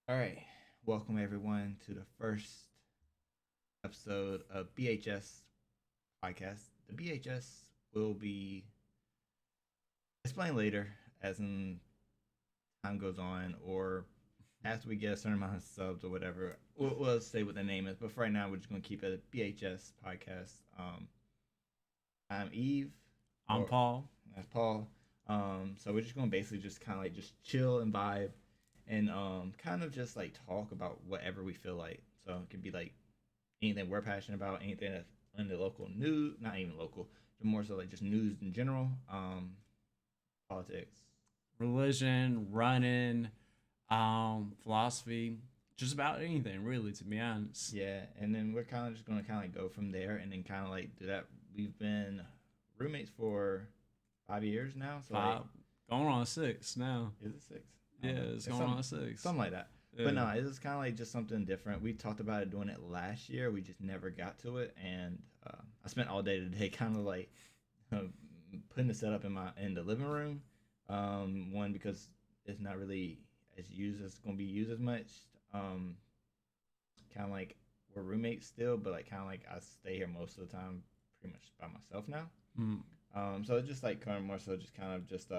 All right, welcome everyone to the first episode of BHS podcast. The BHS will be explained later as in time goes on or after we get a certain amount of subs or whatever. We'll say what the name is, but for right now, we're just going to keep it a BHS podcast. I'm Eve, I'm or Paul. that's Paul. So we're just going to basically just kind of like just chill and vibe and kind of just like talk about whatever we feel like. So it could be like anything we're passionate about, anything that's in the local news, not even local, but more so like just news in general, politics. Religion, running, philosophy, just about anything, really, to be honest. Yeah, and then we're kind of just gonna kind of like go from there, and then kind of like do that. We've been roommates for 5 years now, so like, Five, going on six now. is it six? I Yeah, don't know. it's It's going on six. something like that. But Yeah. no, it was kind of like just something different. We talked about it doing it last year. We just never got to it, and I spent all day today kind of like uh, putting the setup in the living room. One because it's not really as used as going to be used as much. Um, Kind of like we're roommates still, but like kind of like I stay here most of the time, pretty much by myself now. Mm. So it's just like kind of more so just kind of just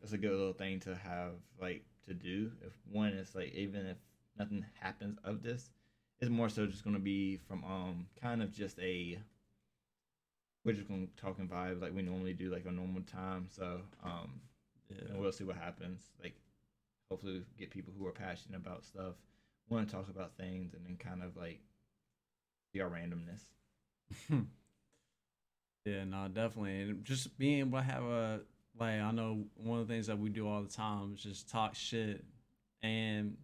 it's a good little thing to have like to do. If one is like even if nothing happens of this, it's more so just gonna be from kind of just a we're just gonna talk and vibe like we normally do like a normal time. So and Yeah. we'll see what happens. Like hopefully get people who are passionate about stuff, want to talk about things, and then kind of like see our randomness. Yeah, no, definitely. And just being able to have I know one of the things that we do all the time is just talk shit and,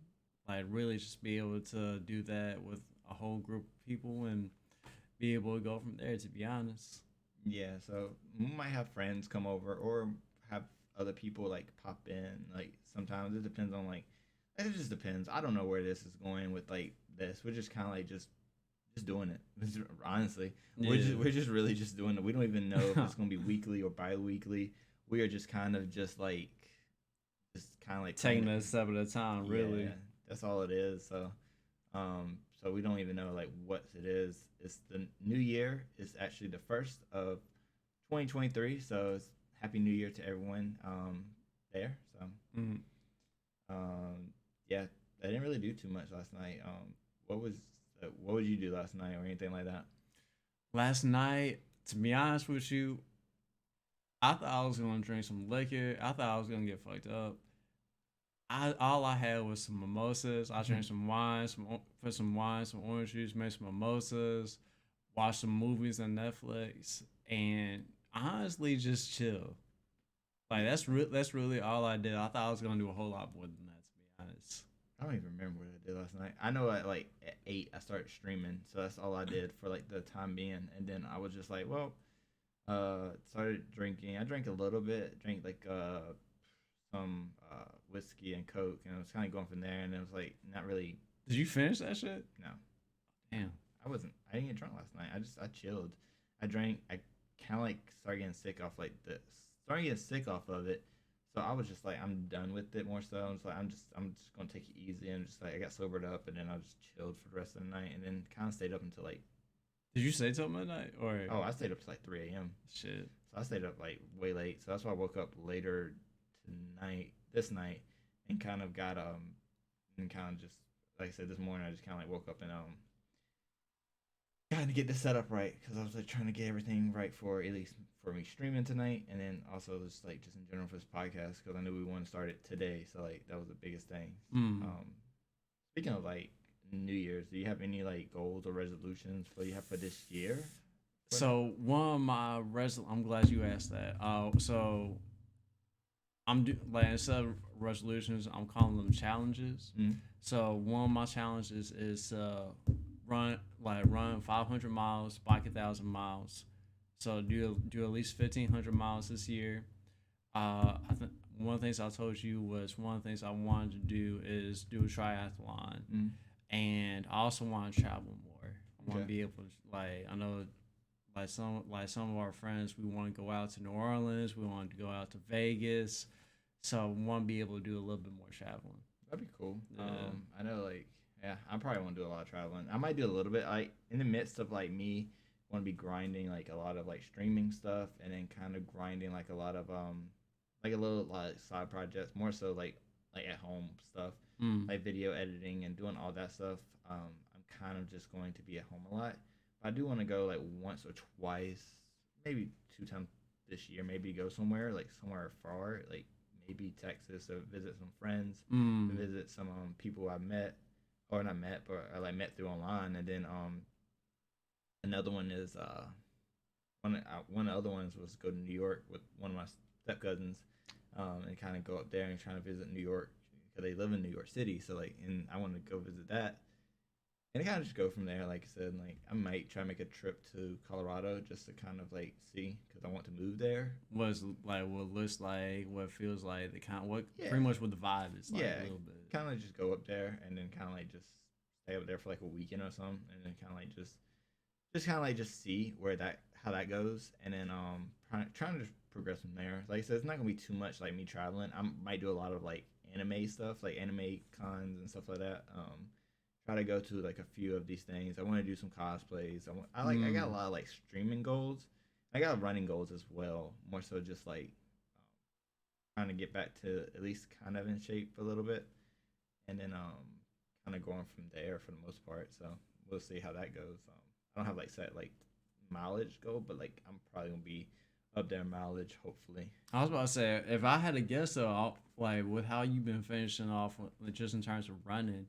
like, really just be able to do that with a whole group of people and be able to go from there, to be honest. Yeah, so we might have friends come over or have other people like pop in. Like sometimes it depends on like it just depends. I don't know where this is going with like this. We're just kind of like just doing it. Honestly, Yeah. we're just really just doing it. We don't even know if it's gonna be weekly or bi-weekly. We are just kind of just kind of like playing Taking it. it a step at a time, Yeah, really. that's all it is. So we don't even know like what it is. It's the new year. It's actually the first of 2023. So it's happy New Year to everyone there. So Mm. um, yeah, I didn't really do too much last night. What was what would you do last night or anything like that? Last night, to be honest with you, I thought I was gonna drink some liquor. I thought I was gonna get fucked up. I all I had was some mimosas. I drank some wine, put some wine, some orange juice, made some mimosas, watched some movies on Netflix, and honestly just chill. Like that's really all I did. I thought I was gonna do a whole lot more than that, to be honest. I don't even remember what I did last night. I know at 8 I started streaming, so that's all I did for like the time being. And then I was just like, well, started drinking. I drank a little bit, drank like some whiskey and coke, and I was kind of going from there. And it was like not really. Did you finish that shit? No, Damn. I wasn't. I didn't get drunk last night. I chilled. I drank. I kind of like started getting sick off like this. Started getting sick off of it. So I was just like, I'm done with it more so. I was like, I'm just gonna take it easy and just like I got sobered up and then I just chilled for the rest of the night and then kind of stayed up until like Did you say till midnight or oh I stayed up to like 3 a.m. shit? So I stayed up like way late. So that's why I woke up later tonight this night and kind of got and kind of just like I said this morning I just kind of like woke up and trying to get this set up right because I was like trying to get everything right for at least for me streaming tonight, and then also just like just in general for this podcast because I knew we wanted to start it today, so like that was the biggest thing. Mm. Speaking of like New Year's, do you have any like goals or resolutions for you have for this year? So one of my I'm glad you asked that. So like instead of resolutions, I'm calling them challenges. Mm-hmm. So one of my challenges is run 500 miles, bike 1,000 miles. So do at least 1,500 miles this year. I think one of the things I told you was one of the things I wanted to do is do a triathlon, Mm-hmm. and I also want to travel more. I want Okay. to be able to I know some of our friends, we want to go out to New Orleans, we want to go out to Vegas, so we want to be able to do a little bit more traveling. That'd be cool. Yeah. I know, like, yeah, I probably won't do a lot of traveling. I might do a little bit, like, in the midst of like me want to be grinding like a lot of like streaming stuff, and then kind of grinding like a lot of like a little like side projects, more so like at home stuff, Mm. like video editing and doing all that stuff. I'm kind of just going to be at home a lot. But I do want to go like once or twice, maybe 2 times this year. Maybe go somewhere like somewhere far, like maybe Texas, or visit some friends, Mm. visit some people I met, or not met, but I like met through online. And then another one is one of the other ones was go to New York with one of my step cousins, and kind of go up there and trying to visit New York because they live in New York City. So like, and I want to go visit that, and kind of just go from there. Like I said, like I might try to make a trip to Colorado just to kind of like see because I want to move there. What's like what looks like, what feels like, the kind, what Yeah, pretty much what the vibe is like yeah, a little bit. kind of just go up there and then kind of like just stay up there for like a weekend or something, and then kind of like just kind of like just see where that how that goes, and then trying to just progress from there. Like I said, it's not gonna be too much like me traveling. I might do a lot of like anime stuff, like anime cons and stuff like that. Try to go to like a few of these things. I want to do some cosplays. I got a Mm. lot of like streaming goals. I got running goals as well. More so just like trying to get back to at least kind of in shape a little bit, and then kind of going from there for the most part. So we'll see how that goes. I don't have like set like mileage goal, but like I'm probably gonna be up there in mileage hopefully. I was about to say, if I had to guess though, like with how you've been finishing off, just in terms of running,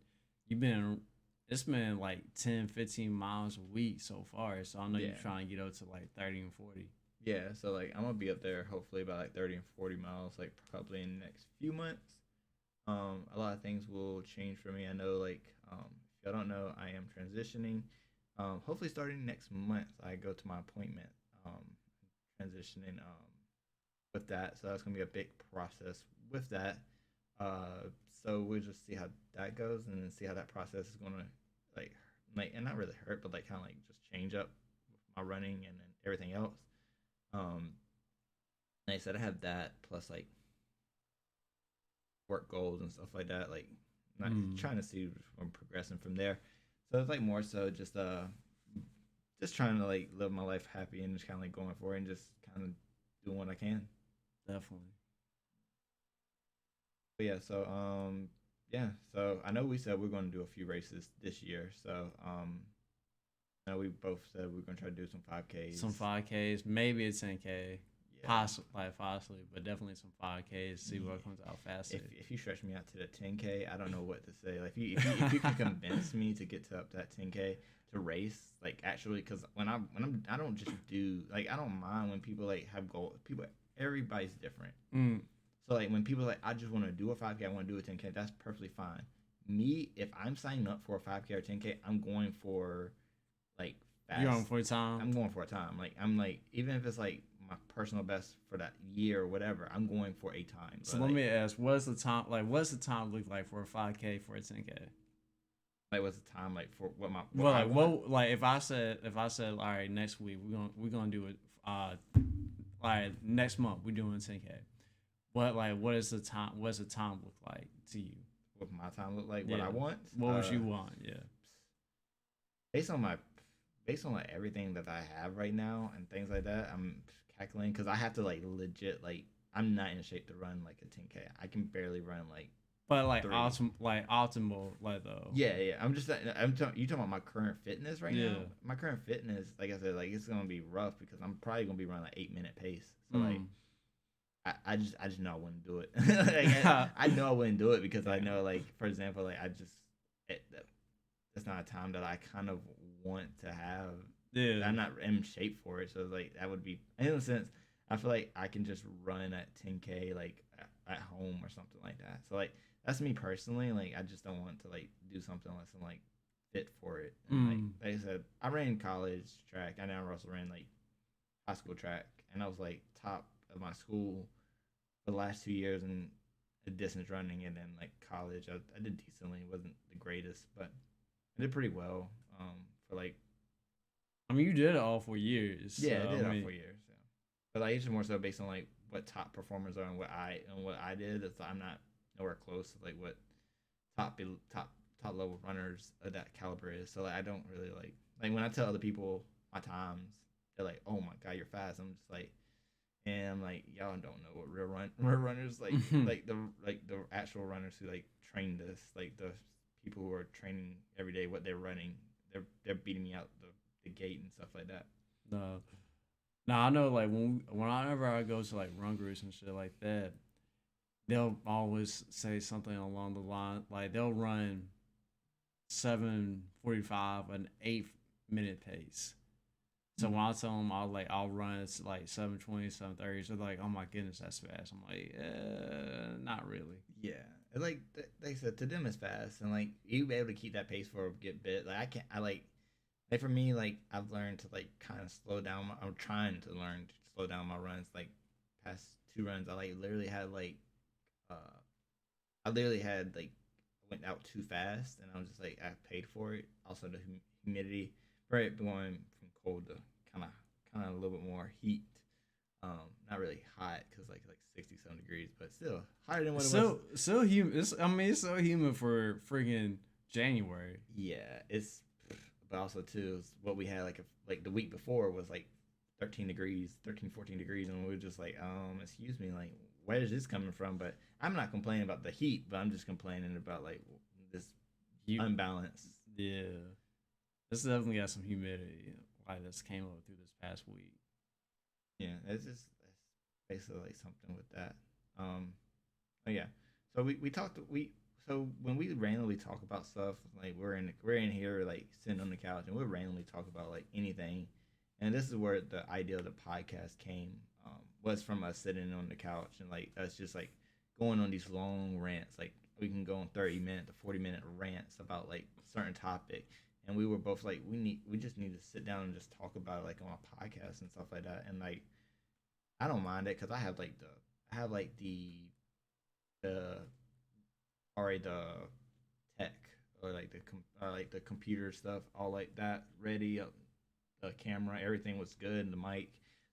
you've been, it's been like 10, 15 miles a week so far. So I know you're Yeah, trying to get up to like 30 and 40. yeah. So like I'm gonna be up there hopefully by like 30 and 40 miles, like probably in the next few months. A lot of things will change for me. I know like if y'all don't know, I am transitioning. Hopefully starting next month, I go to my appointment. Transitioning with that. So that's gonna be a big process with that. Uh, so we'll just see how that goes, and then see how that process is gonna like and not really hurt, but like kind of like just change up my running and then everything else. Um, like I said, I have that plus like work goals and stuff like that. Like not Mm. trying to see if I'm progressing from there. So it's like more so just trying to like live my life happy and just kind of like going for it and just kind of doing what I can. Definitely. But yeah, so yeah, so I know we said we're going to do a few races this year. So I know we both said we're going to try to do some 5Ks. Some 5Ks, maybe a 10K, Yeah. possibly, but definitely some 5Ks. See Yeah. what comes out faster. If you stretch me out to the 10K, I don't know what to say. Like if you can convince me to get to up that 10K to race, like actually, because I don't just do like I don't mind when people like have goals. People, everybody's different. Mm. So like when people are like I just want to do a 5K, I want to do a 10K. That's perfectly fine. Me, if I'm signing up for a 5K or 10K, I'm going for like You're on fast. for time. I'm going for a time. Like I'm like even if it's like my personal best for that year or whatever, I'm going for a time. So But, let like, me ask, what's the time? Like, what's the time look like for a 5K, for a 10K? like what's the time like for what Well, I like want? what, like if I said, all right, next week we're gonna do it. Like next month we're doing 10K. What is the time? What's the time look like to you? What my time look like? What Yeah. I want? What would you want? Yeah. Based on my based on like everything that I have right now and things like that, I'm calculating because I have to like legit like I'm not in shape to run like a 10K. I can barely run like But like three. optimal, like though. Yeah, yeah. You talking about my current fitness right now? Yeah. My current fitness, like I said, like it's gonna be rough because I'm probably gonna be running like 8 minute pace. So like Mm. I just know I wouldn't do it. Like, I know I wouldn't do it because I know like for example like that's not a time that I kind of want to have. Yeah. I'm not in shape for it, so like that would be in a sense. I feel like I can just run at 10K like at home or something like that. So like that's me personally. Like I just don't want to like do something unless I'm like fit for it. And like I said, I ran college track. I now also ran like high school track, and I was like top of my school for the last 2 years in distance running, and then like college, I did decently. It wasn't the greatest, but I did pretty well. For like I mean, you did it all for years. yeah, So, I did I it mean, for years. Yeah. But like it's just more so based on like what top performers are and what I did. So I'm not nowhere close to like what top level runners of that caliber is. So like I don't really like when I tell other people my times, they're like, "Oh my god, you're fast." I'm just like, and I'm like, y'all don't know what real runners like the actual runners who like train this, like the people who are training every day what they're running. They're beating me out the gate and stuff like that. No, no, I know. Like whenever I go to like run groups and shit like that, they'll always say something along the line like they'll run 7:45 an 8 minute pace. So when I tell them I'll run it's like 7:20, 7:30, so they're like, oh my goodness, that's fast. I'm like, not really. Yeah, like they said, to them it's fast, and like you be able to keep that pace for a good bit. Like I can't. I like for me, like I've learned to like kind of slow down. I'm trying to learn to slow down my runs. Like past two runs, I like literally had like uh I literally had like went out too fast, and I was just like I paid for it. Also the humidity, right, going from cold to kind of a little bit more heat. Not really hot because like 67 degrees, but still hotter than what it was. So humid. I mean, it's so humid for freaking January. Yeah, it's but also too what we had like the week before was like 13 degrees, 13 14 degrees, and we were just like, excuse me, like where is this coming from? But I'm not complaining about the heat, but I'm just complaining about like this unbalance. Yeah, this definitely got some humidity. Like this came up through this past week. Yeah, it's basically like something with that. Oh yeah. So we talked we so when we randomly talk about stuff, like we're in here like sitting on the couch and we'll randomly talk about like anything, and this is where the idea of the podcast came. Was from us sitting on the couch and like us just like going on these long rants. Like we can go on 30 minute to 40 minute rants about like a certain topic, and we were both like we just need to sit down and just talk about it like on a podcast and stuff like that. And like I don't mind it because I have like the already the tech or like the computer stuff all like that ready. The camera, everything was good, and the mic.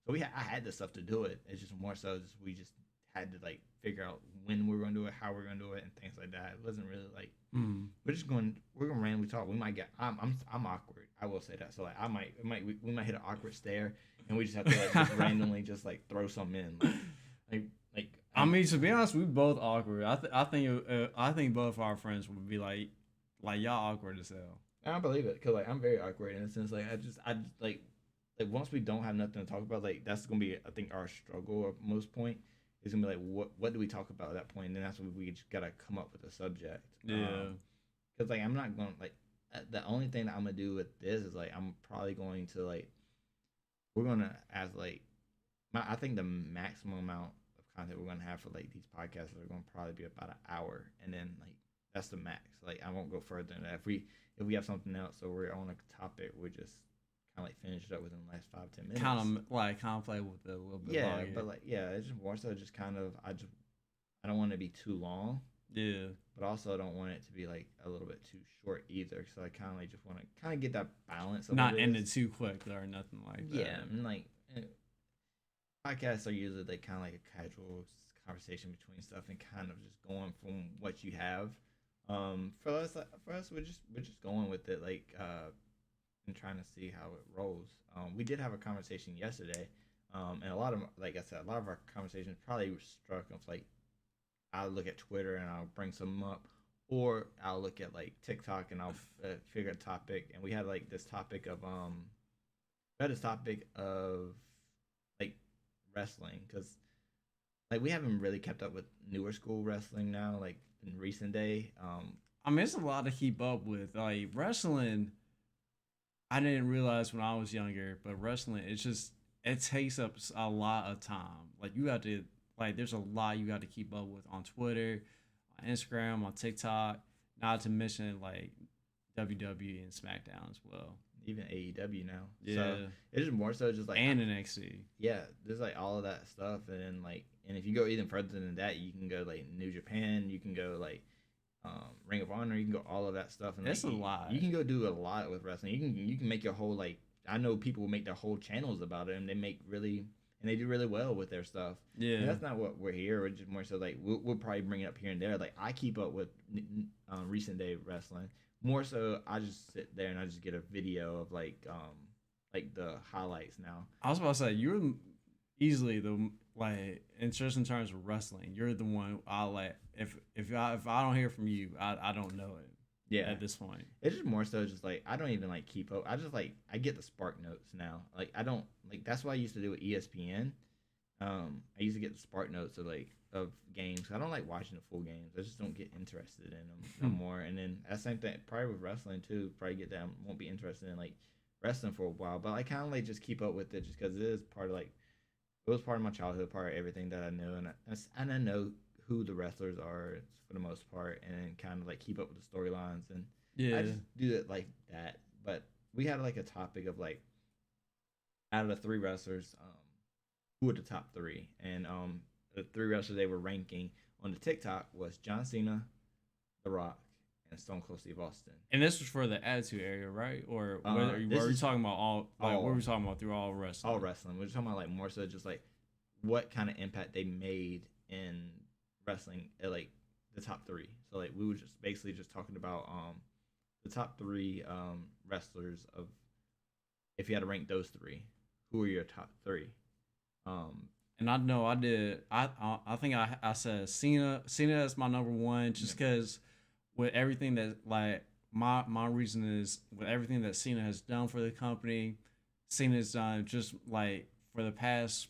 So I had the stuff to do it. It's just more so just we just had to like figure out when we are gonna do it, how we're gonna do it, and things like that. It wasn't really like we're gonna randomly talk. We might get I'm awkward. I will say that. So like we might hit an awkward stare, and we just have to like just randomly just like throw something in like. I mean, to be honest, we both awkward. I think both our friends would be like y'all awkward as hell. I don't believe it because like I'm very awkward in a sense. Like I like once we don't have nothing to talk about, like that's gonna be I think our struggle at most point is gonna be like what do we talk about at that point? And then that's when we just gotta come up with a subject. Yeah. Because like I'm not going like the only thing that I'm gonna do with this is like I'm probably going to like we're gonna as like I think the maximum amount of content we're gonna have for like these podcasts are gonna probably be about an hour, and then like that's the max. Like I won't go further than that. If we have something else or we're on a topic, we just kind of like finish it up within the last 5-10 minutes. Kind of play with it a little bit. Yeah, but like it's just more so just kind of I don't want to be too long. Yeah. But also I don't want it to be like a little bit too short either. So I kind of like just want to kind of get that balance. Of not end it too quick or nothing like that. Yeah, and like podcasts are usually like kind of like a casual conversation between stuff and kind of just going from what you have. For us we're just going with it like and trying to see how it rolls. We did have a conversation yesterday, and a lot of like I said, a lot of our conversations probably struck of like I'll look at Twitter and I'll bring some up, or I'll look at like TikTok and I'll figure a topic. And we had like this topic of like wrestling because like we haven't really kept up with newer school wrestling now like in recent day. I mean, it's a lot to keep up with. Like wrestling, I didn't realize when I was younger, but wrestling it takes up a lot of time. Like you have to like there's a lot you got to keep up with on Twitter, on Instagram, on TikTok. Not to mention like WWE and SmackDown as well. Even AEW now. Yeah. So it's just more so just like and NXT. Yeah, there's like all of that stuff, and then like and if you go even further than that, you can go like New Japan. You can go like Ring of Honor. You can go all of that stuff. And that's like, a lot. You can go do a lot with wrestling. You can make your whole like I know people will make their whole channels about it, and they make really and they do really well with their stuff. Yeah. And that's not what we're here. We're just more so like we'll probably bring it up here and there. Like I keep up with recent day wrestling more so. I just sit there and I just get a video of like the highlights now. I was about to say you're easily the like in just in terms of wrestling, you're the one I like. If I don't hear from you, I don't know it. Yeah. At this point, It's just more so just like I don't even like keep up. I just like I get the spark notes now. Like I don't like that's what I used to do with ESPN. I used to get the spark notes of games. I don't like watching the full games. I just don't get interested in them no more. And then that same thing probably with wrestling too. Probably get that won't be interested in like wrestling for a while. But I kind of like just keep up with it just because it is part of like it was part of my childhood, part of everything that I knew, and I know who the wrestlers are for the most part, and kind of like keep up with the storylines, and yeah. I just do it like that. But we had like a topic of like out of the three wrestlers, who were the top three, and the three wrestlers they were ranking on the TikTok was John Cena, The Rock, and Stone Cold Steve Austin. And this was for the attitude area, right? Or were you talking about all? Like, what were we talking about through all wrestling? All wrestling. We're talking about like more so just like what kind of impact they made in wrestling at like the top three. So like we were just basically just talking about the top three wrestlers of if you had to rank those three, who are your top three? And I know I did. I think I said Cena. Cena is my number one, just because with everything that like my reason is with everything that Cena has done for the company. Cena's done just like for the past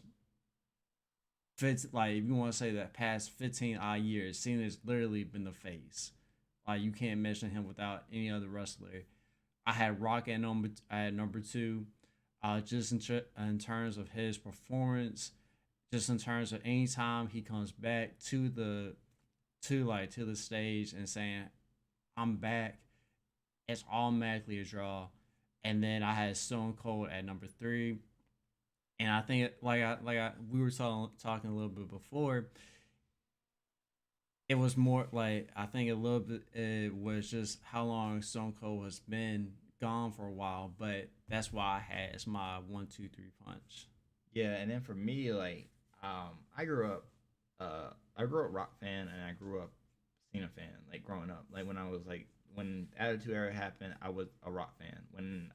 like if you want to say that past 15 odd years, Cena's literally been the face. Like you can't mention him without any other wrestler. I had Rock at number two. Just in terms of his performance, just in terms of any time he comes back to the stage and saying I'm back, it's automatically a draw. And then I had Stone Cold at number three, and I think we were talking a little bit before. It was more like I think a little bit it was just how long Stone Cold has been gone for a while, but that's why I had as my 1, 2, 3 punch. Yeah, and then for me, like, I grew up, rock fan, and I grew up Cena fan. Like growing up, like when I was like when Attitude Era happened, I was a rock fan. When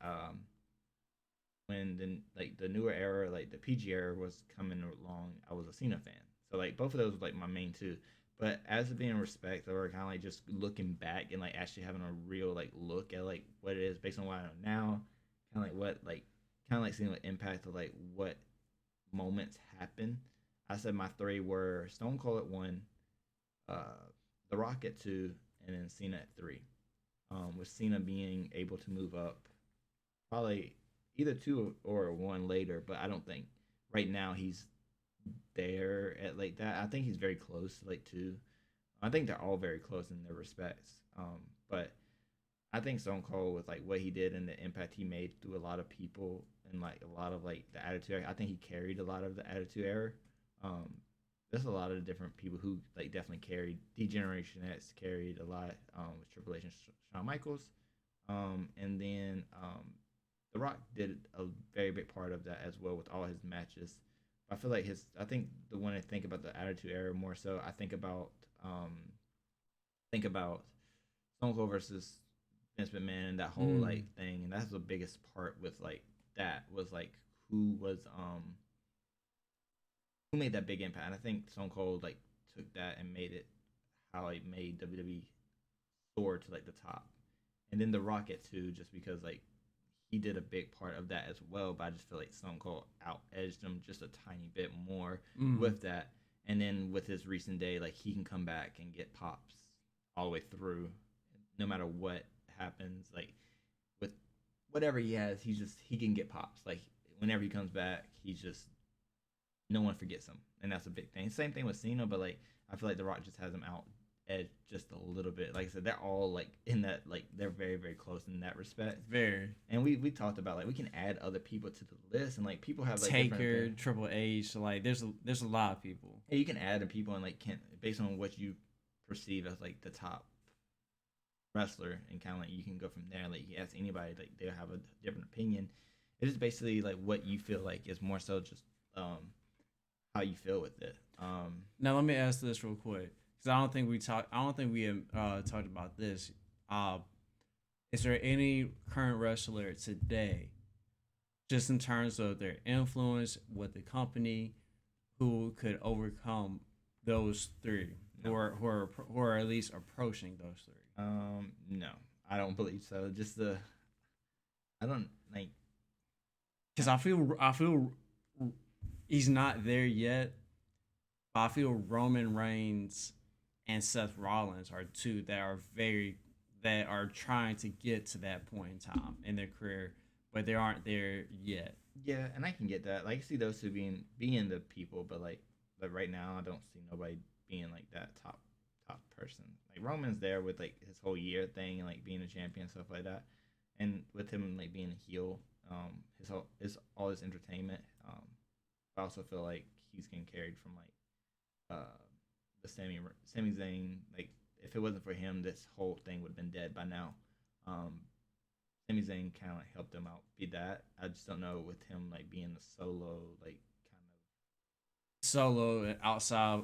the newer era, like the PG era was coming along, I was a Cena fan. So like both of those were like my main two. But as it being respect, or kind of like just looking back and like actually having a real like look at like what it is based on what I know now, kind of like what like kind of like seeing the impact of like what moments happen. I said my three were Stone Cold at one, The Rock at two, and then Cena at three. With Cena being able to move up, probably either two or one later, but I don't think right now he's there at like that. I think he's very close to like two. I think they're all very close in their respects. But I think Stone Cold with like what he did and the impact he made through a lot of people and like a lot of like the Attitude Era. I think he carried a lot of the Attitude Era. There's a lot of different people who like definitely carried. D-Generation X carried a lot with Triple H and Shawn Michaels, and then The Rock did a very big part of that as well with all his matches. I feel like I think the one I think about the Attitude Era more so. I think about Stone Cold versus Vince McMahon and that whole like thing, and that's the biggest part with like that was like who made that big impact. And I think Stone Cold like took that and made it how it made WWE soar to like the top, and then The Rock at two just because like he did a big part of that as well. But I just feel like Stone Cold out edged him just a tiny bit more with that. And then with his recent day, like he can come back and get pops all the way through, no matter what happens. Like with whatever he has, he can get pops. Like whenever he comes back, he's just no one forgets him, and that's a big thing. Same thing with Cena, but like I feel like The Rock just has him out edge just a little bit. Like I said, they're all like in that like they're very very close in that respect. Very. And we talked about like we can add other people to the list, and like people have like Taker, Triple H. Like there's a lot of people. Yeah, you can add the people and like can based on what you perceive as like the top wrestler, and kind of like you can go from there. Like you ask anybody, like they'll have a different opinion. It is basically like what you feel like is more so just how you feel with it. Now let me ask this real quick because I don't think we talked. I don't think we talked about this. Uh, is there any current wrestler today, just in terms of their influence with the company, who could overcome those three, No. who are at least approaching those three? No, I don't believe so. Just the I don't like. Because I feel he's not there yet. But I feel Roman Reigns and Seth Rollins are two that are trying to get to that point in time in their career, but they aren't there yet. Yeah, and I can get that. Like, I see those two being the people, but right now I don't see nobody being like that top person. Like Roman's there with like his whole year thing and like being a champion stuff like that, and with him like being a heel, his all his entertainment. I also feel like he's getting carried from like uh the Sami Zayn. Like if it wasn't for him, this whole thing would have been dead by now. Um, Sami Zayn kind of like helped him out be that. I just don't know with him like being the solo like kind Solo outside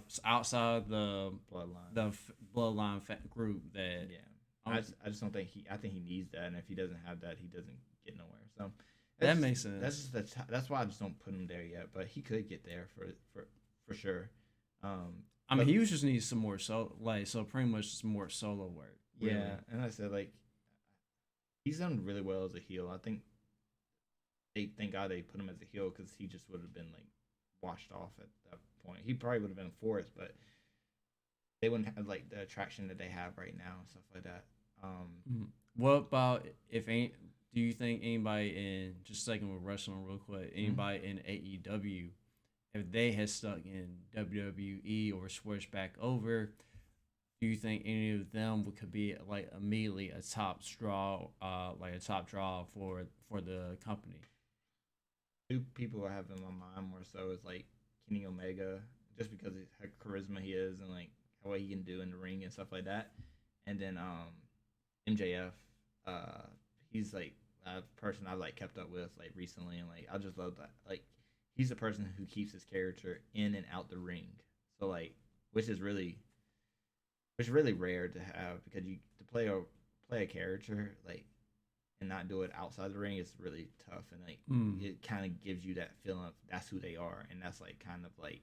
of bloodline. the bloodline group that Yeah, um, I just don't think he. I think he needs that, and if he doesn't have that, he doesn't get nowhere. So that makes sense. That's why I just don't put him there yet. But he could get there for sure. I mean, But he was just needs some more so pretty much some more solo work. Really. yeah, and I said like he's done really well as a heel. I think they thank God they put him as a heel because he just would have been like washed off at that point. He probably would have been forced, but they wouldn't have like the attraction that they have right now and stuff like that. Mhm. What about if ain't? Do you think anybody in just sticking with wrestling real quick? Mhm. Anybody in AEW, if they had stuck in WWE or switched back over, do you think any of them could be like immediately a top straw, like a top draw for the company? Two people I have in my mind more so is like Kenny Omega, just because of how charisma he is and like what he can do in the ring and stuff like that. And then MJF, uh, he's like a person I like kept up with like recently, and like I just love that. Like he's the person who keeps his character in and out the ring. So like, which is really rare to have because you to play a character like and not do it outside the ring is really tough, and like Mm, it kind of gives you that feeling of that's who they are, and that's like kind of like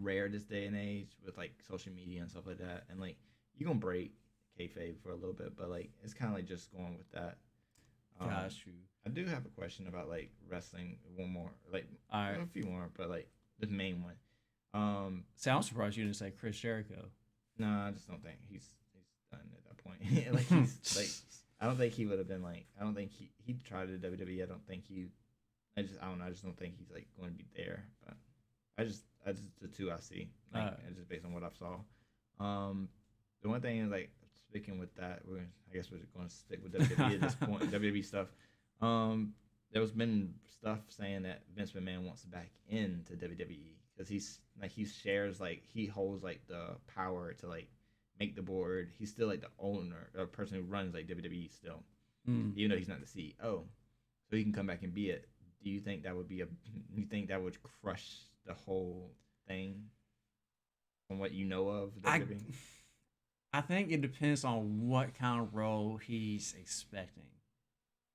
rare this day and age with like social media and stuff like that. And like you gonna break kayfabe for a little bit, but like it's kind of like just going with that. Um, got you. I do have a question about like wrestling. One more, like All right. a few more, but like the main one. See, I'm surprised you didn't say Chris Jericho. No, I just don't think he's done at that point. Like he's like I don't think he would have been like I don't think he tried to WWE. I don't think he I don't know. I just don't think he's like going to be there. But I just the two I see like just based on what I saw. The one thing is like sticking with that. I guess we're going to stick with WWE at this point. WWE stuff. There was been stuff saying that Vince McMahon wants back into WWE because he shares like he holds like the power to like make the board. He's still like the owner, or person who runs like WWE still, Mm. even though he's not the CEO. So he can come back and be it. Do you think that would be a? You think that would crush the whole thing from what you know of I WWE? I think it depends on what kind of role he's expecting.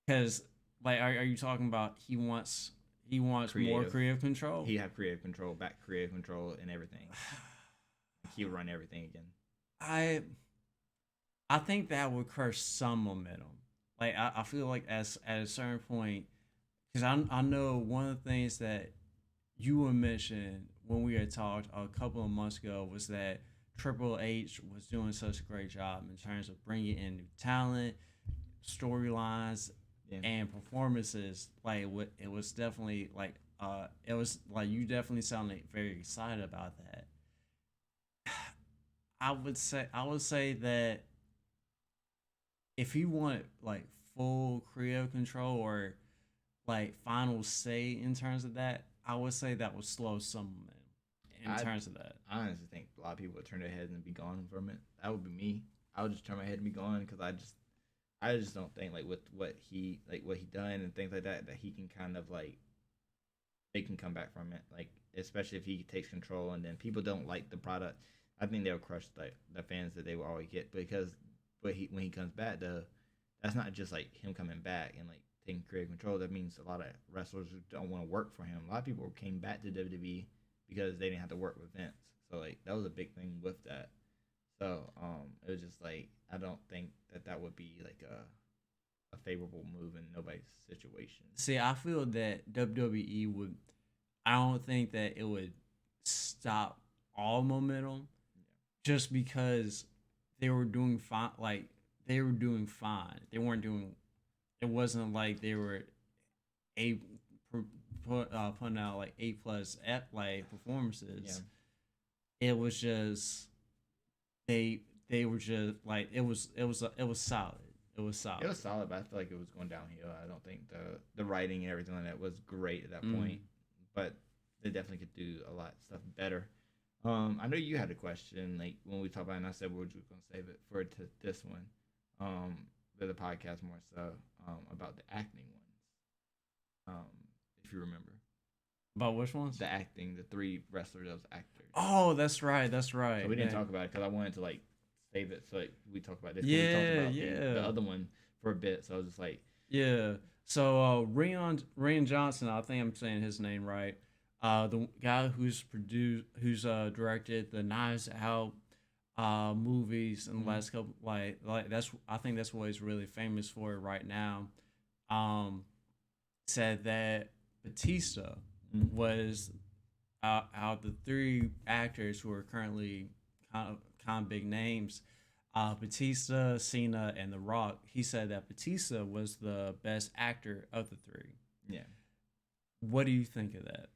Because are you talking about he wants more Creative. creative control? He have creative control, and everything. He'll run everything again. I I think that would crush some momentum. Like I feel like as at a certain point, because I know one of the things that you were mentioned when we had talked a couple of months ago was that Triple H was doing such a great job in terms of bringing in new talent, storylines, Yeah. and performances. Like it was definitely like it was like you definitely sounded very excited about that. I would say that if he wanted like full creative control or like final say in terms of that, I would say that would slow some momentum in I terms of that. I honestly think a lot of people would turn their heads and be gone from it. That would be me. I would just turn my head and be gone because I just don't think like with what he done and things like that that he can kind of like they can come back from it. Like especially if he takes control, and then people don't like the product. I think they'll crush like the fans that they will always get because, but he when he comes back, that's not just like him coming back and like taking creative control. That means a lot of wrestlers don't want to work for him. A lot of people came back to WWE because they didn't have to work with Vince. So like that was a big thing with that. So it was just like I don't think that would be like a favorable move in nobody's situation. See, I feel that WWE would. I don't think that it would stop all momentum just because they were doing fine. Like they were doing fine. They weren't doing. It wasn't like they were a putting out like A+ like performances. Yeah. It was just they were just like it was solid. It was solid. It was solid, but I feel like it was going downhill. I don't think the writing and everything like that was great at that point, but they definitely could do a lot of stuff better. I know you had a question like when we talked about it, and I said we're just gonna save it for this one, for the podcast more so about the acting ones. If you remember about which ones? The acting, the three wrestlers as actors. Oh, that's right. That's right. So we didn't talk about it because I wanted to like save it so like we talk about this. Yeah, we talked about the other one for a bit, so I was just like, yeah. So Rian Johnson, I think I'm saying his name right. The guy who's directed the Knives Out movies in the last couple, like that's I think that's what he's really famous for right now. Said that Batista was out the three actors who are currently kind of big names, Batista, Cena, and The Rock. He said that Batista was the best actor of the three. Yeah. What do you think of that?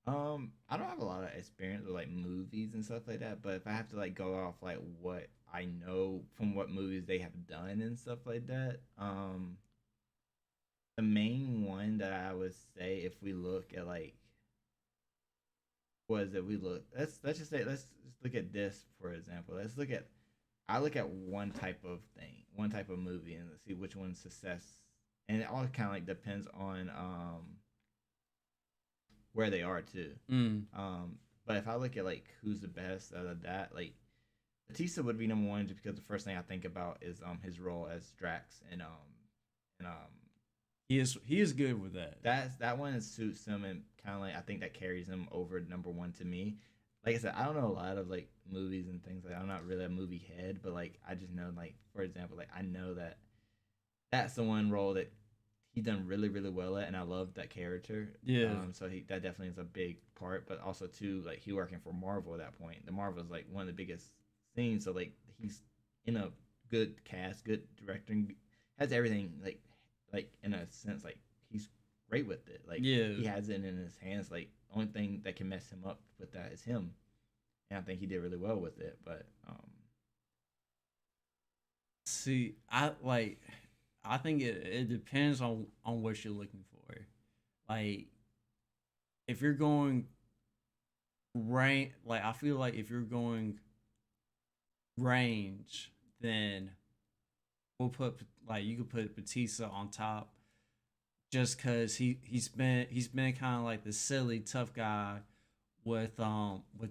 I don't have a lot of experience with like movies and stuff like that, but if I have to like go off like what I know from what movies they have done and stuff like that, the main one that I would say if we look at like was that we look let's just say let's just look at this for example. I look at one type of thing, one type of movie, and let's see which one's success, and it all kind of like depends on where they are too. But if I look at like who's the best out of that, like Batista would be number one just because the first thing I think about is his role as Drax and he is good with that. That one suits him and kind of like I think that carries him over number one to me. Like I said, I don't know a lot of like movies and things like that. I'm not really a movie head, but like I just know like for example, like I know that that's the one role that he done really really well at, and I love that character. Yeah. So that definitely is a big part, but also too like he working for Marvel at that point. The Marvel is like one of the biggest things, so like he's in a good cast, good directing, has everything like in a sense like he's great with it. Like he has it in his hands. Like only thing that can mess him up with that is him, and I think he did really well with it. But see, I think it depends on what you're looking for. Like if you're going like I feel like if you're going range, then we'll put like you could put Batista on top, just cause he's been kind of like the silly tough guy with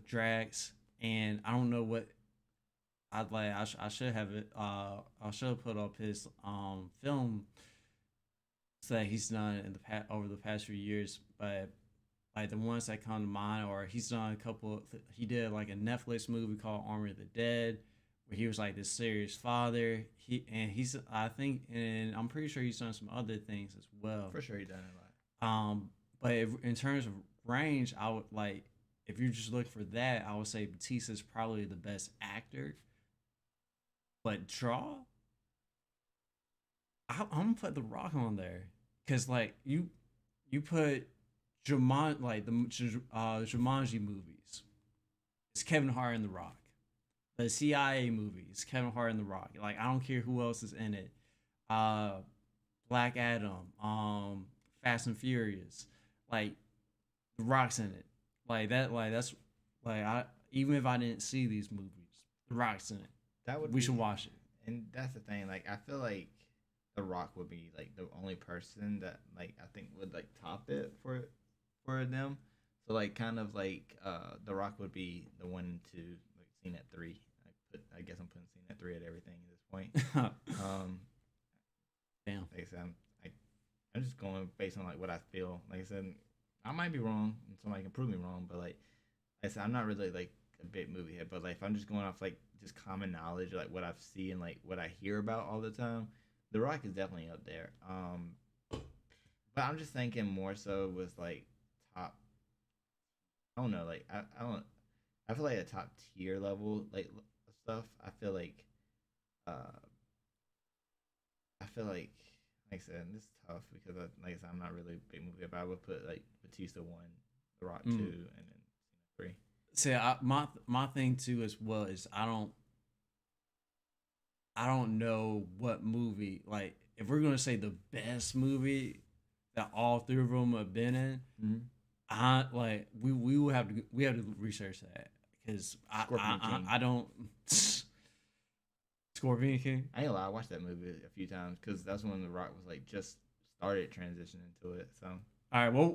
Drax, and I don't know what I'd like. I should have it. I should put up his film that he's done in the over the past few years, but like the ones that come to mind, or he's done a couple. He did like a Netflix movie called Army of the Dead, where he was like this serious father. He's I think, and I'm pretty sure he's done some other things as well. For sure, he done a lot. But in terms of range, I would like if you're just looking for that, I would say Batista's probably the best actor. But draw, I'm gonna put The Rock on there because like you put Jumanji, like the Jumanji movies, it's Kevin Hart and The Rock. The CIA movies, Kevin Hart and The Rock. Like I don't care who else is in it. Black Adam, Fast and Furious, like The Rock's in it. Like that, like that's like I even if I didn't see these movies, The Rock's in it. We should watch it. And that's the thing. Like I feel like The Rock would be like the only person that like I think would like top it for for them. So like kind of like The Rock would be the one to like scene at three. I guess I'm putting scene at three at everything at this point. Um, Damn. like I said, I, I'm just going based on like what I feel. Like I said, I might be wrong, and somebody can prove me wrong. But like I said, I'm not really like a big movie head. But like if I'm just going off like just common knowledge, like what I've seen and like what I hear about all the time, The Rock is definitely up there. But I'm just thinking more so with like top. I don't know. Like I don't. I feel like a top tier level like stuff. I feel like uh I feel like I said, this is tough because like I said, I'm not really a big movie, but I would put like Batista one, The Rock two, Mm. and then three. See, my thing too as well is I don't know what movie, like if we're gonna say the best movie that all three of them have been in, Mm-hmm. I like we will have to research that because Scorpion King. I don't Scorpion King. I ain't gonna lie, I watched that movie a few times because that's when The Rock was like just started transitioning to it. So All right, we'll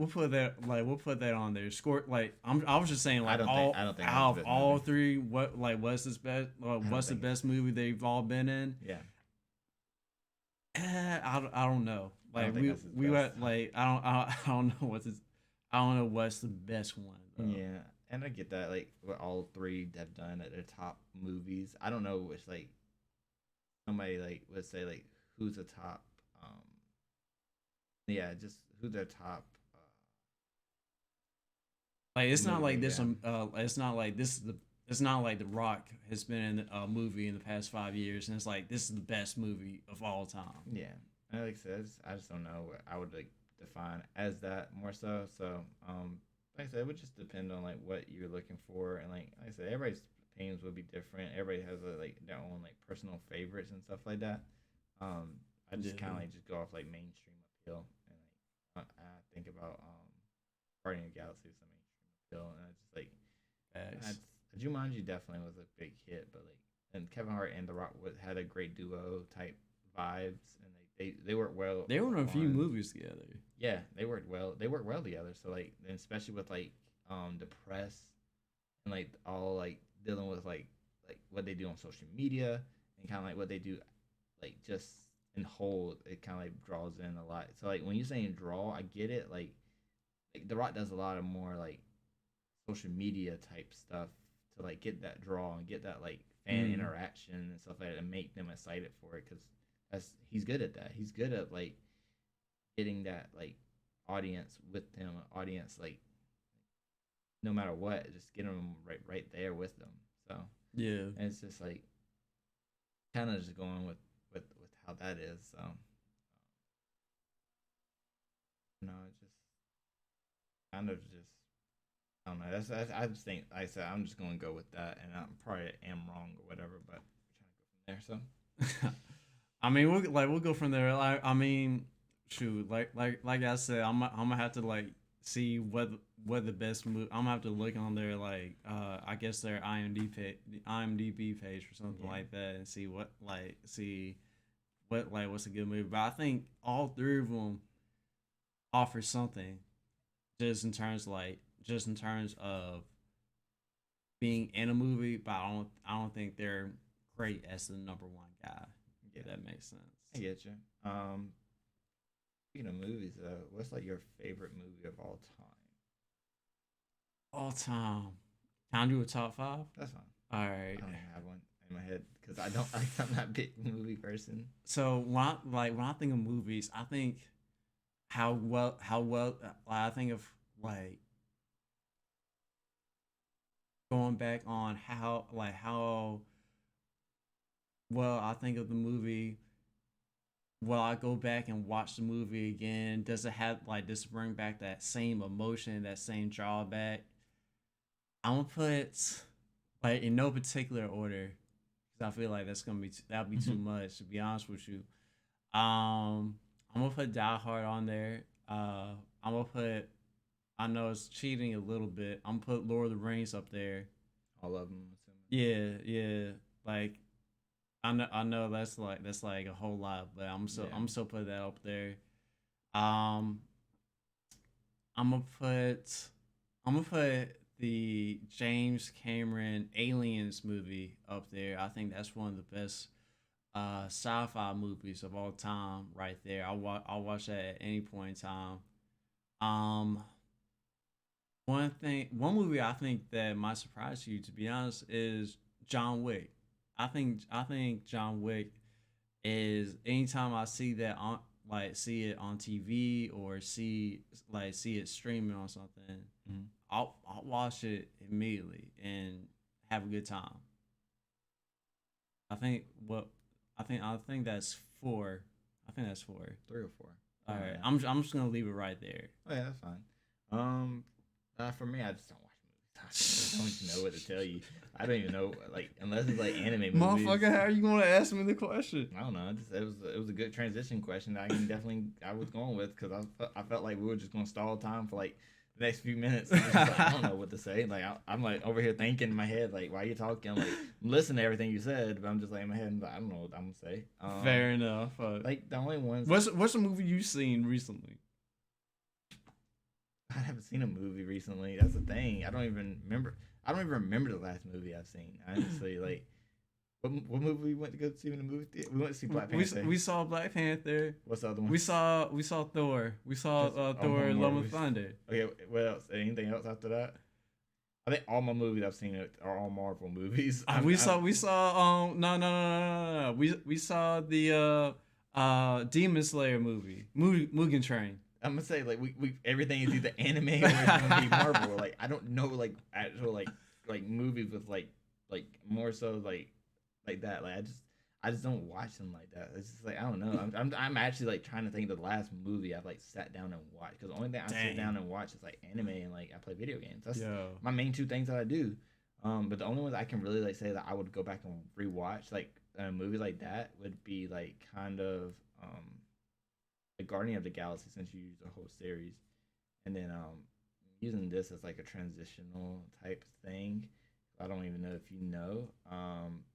put that we'll put that on there. Score like I was just saying like I don't think out it's of the best all movie. three, what's this best I don't what's the think it's best movie they've all been in? yeah. I don't know. I don't Like think that's his we best. went like I don't know what's his, I don't know what's the best one though. Yeah, and I get that. Like what all three have done at their top movies. I don't know which like somebody like would say like who's the top. Um, yeah, just who's their top Like it's not like movie. this Yeah, it's not like this is the it's not like The Rock has been in a movie in the past 5 years and it's like this is the best movie of all time. yeah. And like I said, I just don't know what I would like define as that more so. So, like I said, it would just depend on like what you're looking for, and like I said, everybody's opinions would be different. Everybody has like their own like personal favorites and stuff like that. I just kind of Yeah. like just go off like mainstream appeal, and like I think about Guardian of the Galaxy is a mainstream appeal, and it's just like Facts. that's Jumanji definitely was a big hit, but like and Kevin Hart and The Rock had a great duo type vibes, and they work well. They were in a few On movies together. yeah, they worked well. They work well together. So like, and especially with like the press and like all like dealing with like what they do on social media and kind of like what they do like just in whole, it kind of like draws in a lot. So like when you're saying draw, I get it. Like The Rock does a lot of more like social media type stuff to like get that draw and get that like fan Mm. interaction and stuff like that and make them excited for it because that's he's good at that. He's good at like getting that like audience with him, audience like no matter what, just getting them right there with them. So Yeah. and it's just like kind of just going with how that is. So no, it's just kind of just I don't know. That's I just think like I said I'm just gonna go with that, and I'm probably am wrong or whatever, but we're trying to go from there. So I mean, we'll go from there. Like, I mean, shoot, like I said, I'm gonna have to like see what the best movie. I'm gonna have to look on their like I guess their IMDb page or something yeah, like that and see what's a good movie. But I think all three of them offer something just in terms of being in a movie. But I don't think they're great as the number one guy. yeah, If that makes sense. I get you. Speaking of movies, what's like your favorite movie of all time? All time. Can I do a top five? That's fine. All I right. don't even have one in my head because I don't. I'm not a big movie person. So when I think of movies, I think how well I think of like going back on how well I think of the movie. Will I go back and watch the movie again? Does it have like does it bring back that same emotion, that same drawback? I'm gonna put like in no particular order because I feel like that'll be too much to be honest with you. I'm gonna put Die Hard on there. I'm gonna put. I know it's cheating a little bit. I'm gonna put Lord of the Rings up there. All of them. Yeah, yeah. Like I know that's like a whole lot, but Yeah. I'm still put that up there. Um, I'm gonna put the James Cameron Aliens movie up there. I think that's one of the best sci-fi movies of all time, right there. I'll watch that at any point in time. Um, one movie I think that might surprise you, to be honest, is John Wick. I think John Wick is anytime I see that on see it on TV or see it streaming on something, Mhm. I'll watch it immediately and have a good time. I think what I think that's four. I think that's four. 3 or 4. All Something right, like that. I'm just gonna leave it right there. Oh yeah, that's fine. Um, for me, I just don't watch movies. I don't even know what to tell you. I don't even know, like, unless it's like anime movies. Motherfucker, how are you gonna ask me the question? I don't know. It was a good transition question that I was going with because I felt like we were just gonna stall time for like the next few minutes. I, was like, I don't know what to say. Like I'm like over here thinking in my head like why you talking? I'm like listen to everything you said, but I'm just like in my head. Like, I don't know what I'm gonna say. Fair enough. Like the only ones What's a movie you've seen recently? I haven't seen a movie recently. That's the thing. I don't even remember. I don't even remember the last movie I've seen. Honestly, like what movie we went to go see in the movie theater? We went to see Black Panther. We saw Black Panther. What's the other one? We saw Thor. We saw Just all Thor: my Love and movies. Thunder. Okay, what else? Anything else after that? I think all my movies I've seen are all Marvel movies. We saw no. We saw the Demon Slayer movie, Mugen Train. I'm gonna say like we everything is either anime or it's gonna be Marvel. Like I don't know like actual like movies with like more so like that. Like I just don't watch them like that. It's just like I don't know. I'm actually like trying to think of the last movie I've like sat down and watched because the only thing I sit down and watch is like anime and like I play video games. That's my main two things that I do. But the only ones I can really like say that I would go back and rewatch like a movie like that would be like kind of the Guardian of the Galaxy since you used the whole series, and then using this as like a transitional type thing. I don't even know if you know.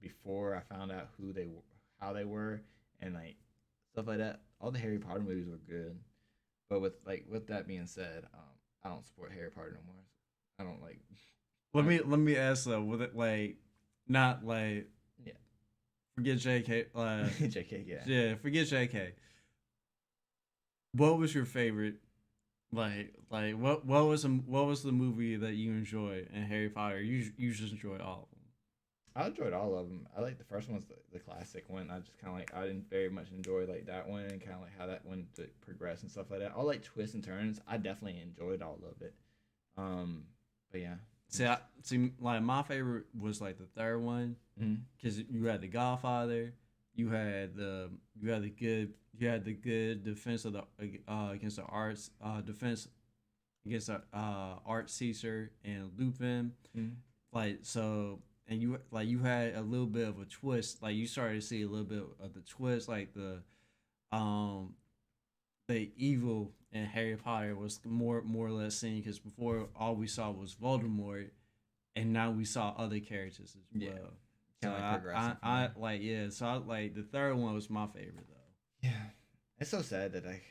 Before I found out who they were, how they were, and like stuff like that, all the Harry Potter movies were good. But with that being said, I don't support Harry Potter no more. I don't like. Let me ask though, with it like not like Yeah. forget JK JK, yeah. yeah, forget JK. What was your favorite what was the movie that you enjoyed in Harry Potter? You just enjoyed all of them. I enjoyed all of them. I like the first one's the classic one. I just kind of like I didn't very much enjoy like that one and kind of like how that one to progress and stuff like that. All like twists and turns. I definitely enjoyed all of it. Um, but yeah. See, like my favorite was like the third one Mhm. because you had the Godfather, you had the good defense of the against the arts defense against the art Caesar and Lupin, Mhm. like so, and you had a little bit of a twist, like you started to see a little bit of the twist, like um the evil in Harry Potter was more or less seen because before all we saw was Voldemort, and now we saw other characters as Yeah. well. So Kind of like progressing. I like yeah. So I like the third one was my favorite though. Yeah. It's so sad that I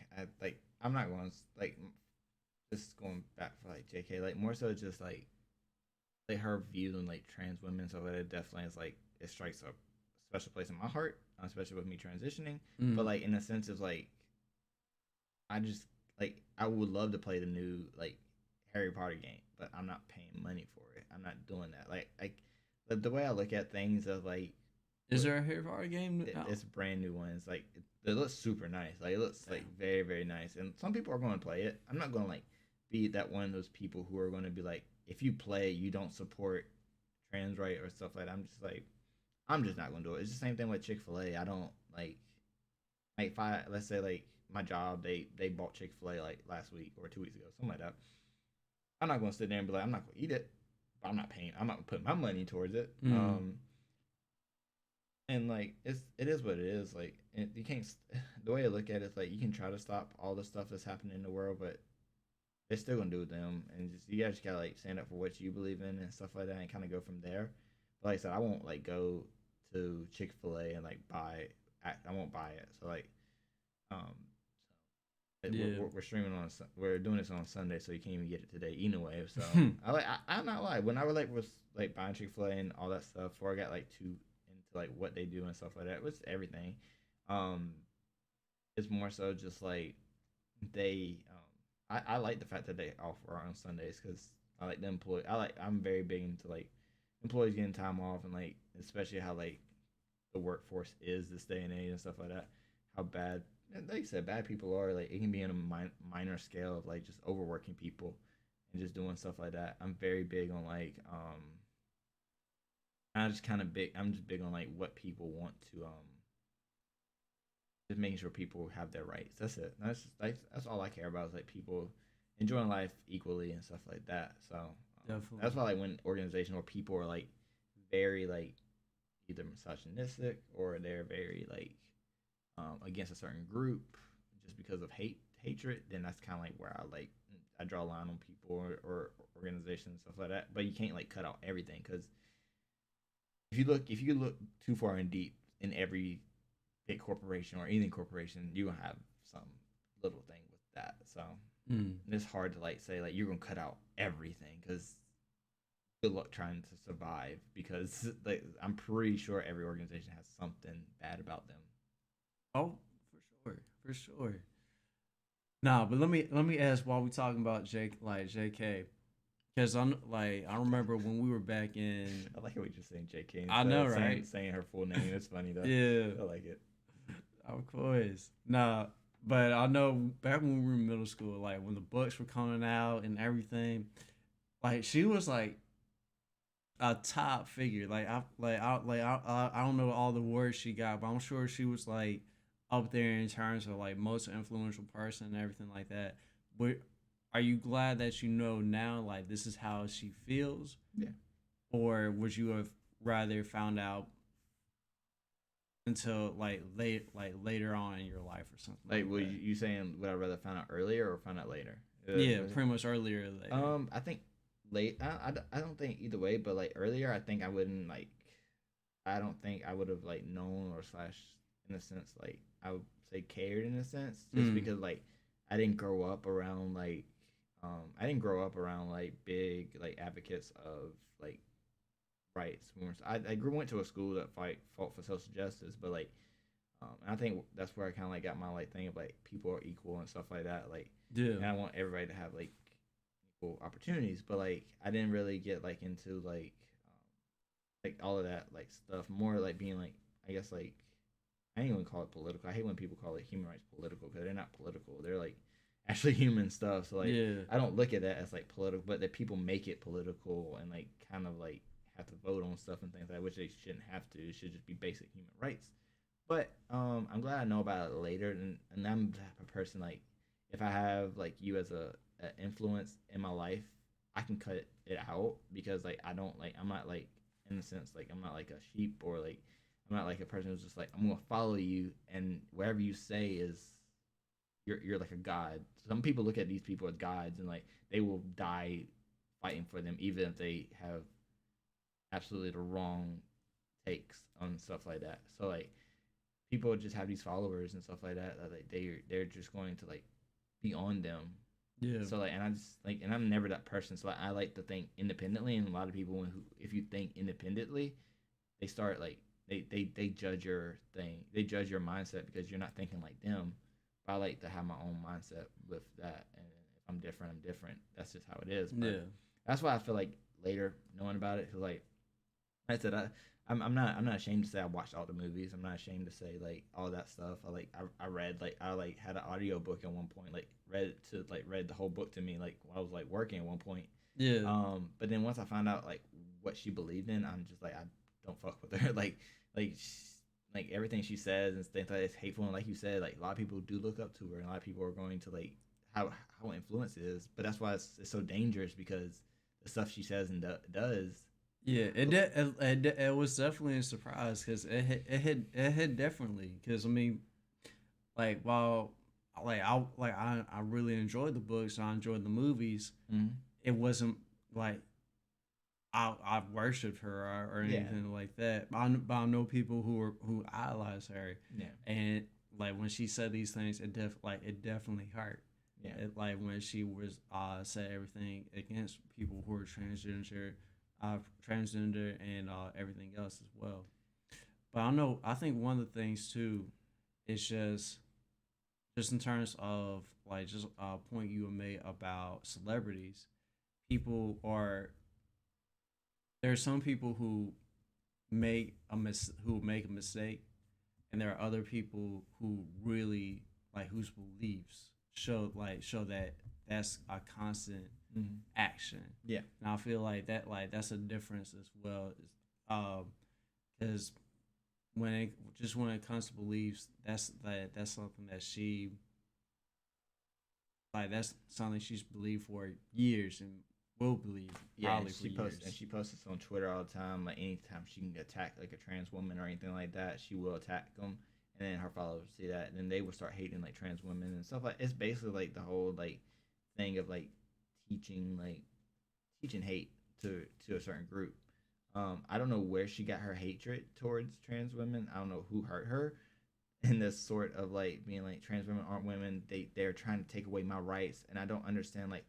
like I'm not going to like just going back for like JK like more so just like her views on like trans women so it definitely is like it strikes a special place in my heart especially with me transitioning but like in the sense of like I just like I would love to play the new like Harry Potter game but I'm not paying money for it. I'm not doing that. Like the way I look at things of like Is there a Harry Potter game out? it's a brand new one. It's like it looks super nice. Like it looks like very very nice. And some people are going to play it. I'm not going to like be that one of those people who are going to be like, if you play, you don't support trans right or stuff like that. I'm just like, I'm just not going to do it. It's the same thing with Chick-fil-A. I don't like if I let's say like my job they bought Chick-fil-A like last week or 2 weeks ago something like that. I'm not going to sit there and be like I'm not going to eat it. But I'm not paying. I'm not putting my money towards it. And like it is what it is. Like you can't. The way I look at it is like you can try to stop all the stuff that's happening in the world, but they're still gonna do them. And just you guys gotta like stand up for what you believe in and stuff like that, and kind of go from there. But like I said, I won't like go to Chick-fil-A and like buy. I won't buy it. So like, um, Yeah. We're streaming on we're doing this on Sunday, so you can't even get it today anyway. So I'm not lying. When I was like buying Chick-fil-A and all that stuff, before I got like too into like what they do and stuff like that, it was everything. Um, it's more so just like they I like the fact that they offer on Sundays because I like the employee. I'm very big into like employees getting time off and like especially how like the workforce is this day and age and stuff like that. How bad, like you said, bad people are. Like it can be on a minor scale of like just overworking people and just doing stuff like that. I'm very big on like I just kind of big. I'm just big on like what people want to just making sure people have their rights. That's it. That's all I care about is like people enjoying life equally and stuff like that. So Definitely. that's why like when organizations or people are like very like either misogynistic or they're very like against a certain group just because of hatred, then that's kind of like where I draw a line on people or organizations and stuff like that. But you can't like cut out everything because if you look too far in deep in every big corporation or any corporation, you're gonna have some little thing with that. So Mm. it's hard to like say like you're gonna cut out everything because good luck trying to survive because like I'm pretty sure every organization has something bad about them. Oh, for sure, for sure. Nah, but let me ask while we talking about JK, because I remember when we were back in. I like how we just saying JK I instead know, of right? saying her full name. It's funny though. Yeah, I like it. of course. Nah, but I know back when we were in middle school, like when the books were coming out and everything, like she was like a top figure. I don't know all the words she got, but I'm sure she was like up there in terms of like most influential person and everything like that. But are you glad that you know now like this is how she feels, Yeah. or would you have rather found out until later on in your life or something Like, like would that? you saying would I rather find out earlier or find out later? Yeah, pretty much earlier or later. I think late. I don't think either way, but like earlier, I think I wouldn't like. I don't think I would have like known or slash in a sense like I would say cared in a sense just Mm. because like I didn't grow up around like I didn't grow up around like big like advocates of like rights. I went to a school that fought for social justice, but like and I think that's where I kind of like got my like thing of like people are equal and stuff like that. Like, Yeah. and I want everybody to have like equal opportunities, but like I didn't really get like into like all of that like stuff. More like being like I guess like I don't even call it political. I hate when people call it human rights political because they're not political. They're like actually human stuff. So like Yeah. I don't look at that as like political, but that people make it political and like kind of like have to vote on stuff and things like that, which they shouldn't have to. It should just be basic human rights. But I'm glad I know about it later, and I'm the type of person like if I have like you as a influence in my life, I can cut it out because like I don't like I'm not like in a sense like I'm not like a sheep or like I'm not like a person who's just like I'm gonna follow you and whatever you say is you're like a god. Some people look at these people as gods and like they will die fighting for them even if they have absolutely the wrong takes on stuff like that. So like people just have these followers and stuff like that that like they're just going to like be on them. Yeah. So like and I just like and I'm never that person. So I like to think independently and a lot of people who if you think independently, they start like they judge your thing. They judge your mindset because you're not thinking like them. But I like to have my own mindset with that and if I'm different, I'm different. That's just how it is. But Yeah. that's why I feel like later knowing about it, cause like I said, I'm not ashamed to say I watched all the movies. I'm not ashamed to say like all that stuff. I read like I like had an audio book at one point, like read the whole book to me like while I was like working at one point. Yeah. But then once I found out like what she believed in, I'm just like I don't fuck with her. Like like everything she says and things like it's hateful. And like you said, like a lot of people do look up to her, and a lot of people are going to like how influence is. But that's why it's so dangerous because the stuff she says and does. Yeah, it was definitely a surprise because it hit differently because I mean like while I really enjoyed the books and I enjoyed the movies, Mm-hmm. it wasn't like I worshipped her or Yeah, anything like that. But I know people who idolize her, yeah. and like when she said these things, it definitely hurt. Yeah. Like when she was said everything against people who are uh, transgender and everything else as well. But I know I think one of the things too is just in terms of like just a point you made about celebrities, people are there are some people who make a mistake, and there are other people who really like whose beliefs show that that's a constant action. Yeah. And I feel like that's a difference as well, because when it comes to beliefs, that's something that that's something she's believed for years and will believe Yeah, probably for years. she posts this on Twitter all the time. Like anytime she can attack like a trans woman or anything like that, she will attack them. And then her followers see that, and then they will start hating like trans women and stuff like. It's basically like the whole like thing of teaching like teaching hate to a certain group. I don't know where she got her hatred towards trans women. I don't know who hurt her in this sort of like being like trans women aren't women. They're trying to take away my rights, and I don't understand like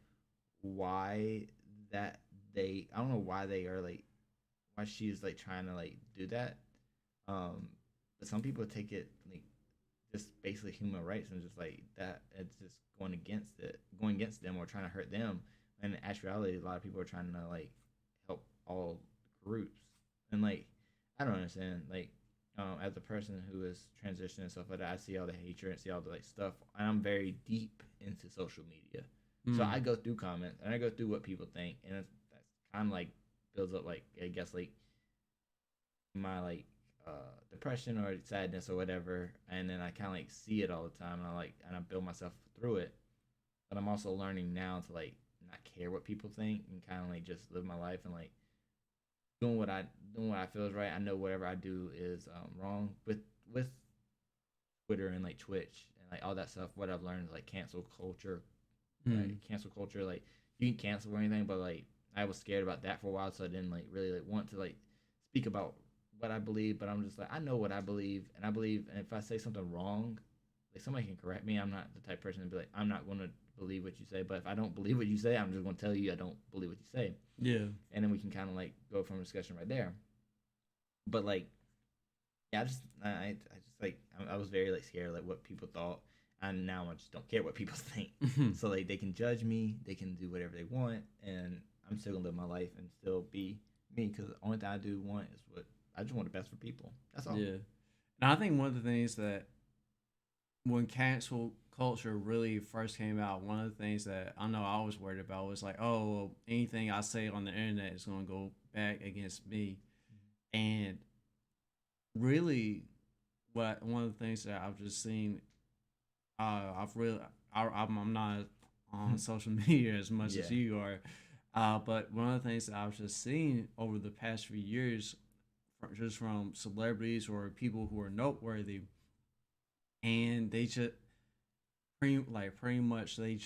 why that I don't know why they are like why she's like trying to like do that. Um, but some people take it like just basically human rights and just like that it's just going against them or trying to hurt them. And in actuality, a lot of people are trying to like help all groups. And like I don't understand like as a person who is transitioning and stuff like that, I see all the hatred and see all the like stuff, and I'm very deep into social media. So I go through comments and I go through what people think, and that's kind of like builds up like I guess like my depression or sadness or whatever, and then I kind of like see it all the time, and I build myself through it. But I'm also learning now to like not care what people think and kind of like just live my life and like doing what I feel is right. I know whatever I do is wrong with Twitter and like Twitch and like all that stuff. What I've learned is like cancel culture, cancel culture. Like you can cancel or anything, but like I was scared about that for a while, so I didn't like really like want to like speak about what I believe. But I'm just like I know what I believe, and I believe, and if I say something wrong, like somebody can correct me. I'm not the type of person to be like I'm not going to believe what you say. But if I don't believe what you say, I'm just going to tell you I don't believe what you say. Yeah. And then we can kind of like go from a discussion right there. But like, yeah, I just like I was very like scared like what people thought, and now I just don't care what people think. So like they can judge me, they can do whatever they want, and I'm still gonna live my life and still be me because the only thing I do want is what I just want the best for people. That's all. Yeah. And I think one of the things that when cancel culture really first came out, one of the things that I know I was worried about was like, oh, well, anything I say on the internet is going to go back against me. And really, what one of the things that I've just seen, I'm not on social media as much as you are, but one of the things that I've just seen over the past few years, just from celebrities or people who are noteworthy, and they just pretty much they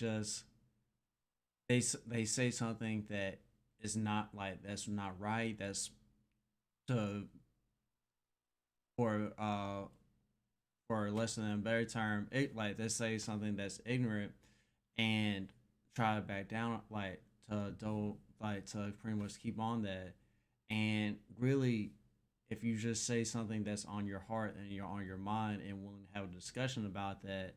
say something that is not like that's not right, that's to for less than a better term, like they say something that's ignorant and try to back down to pretty much keep on that. And really, if you just say something that's on your heart and you're on your mind and willing to have a discussion about that,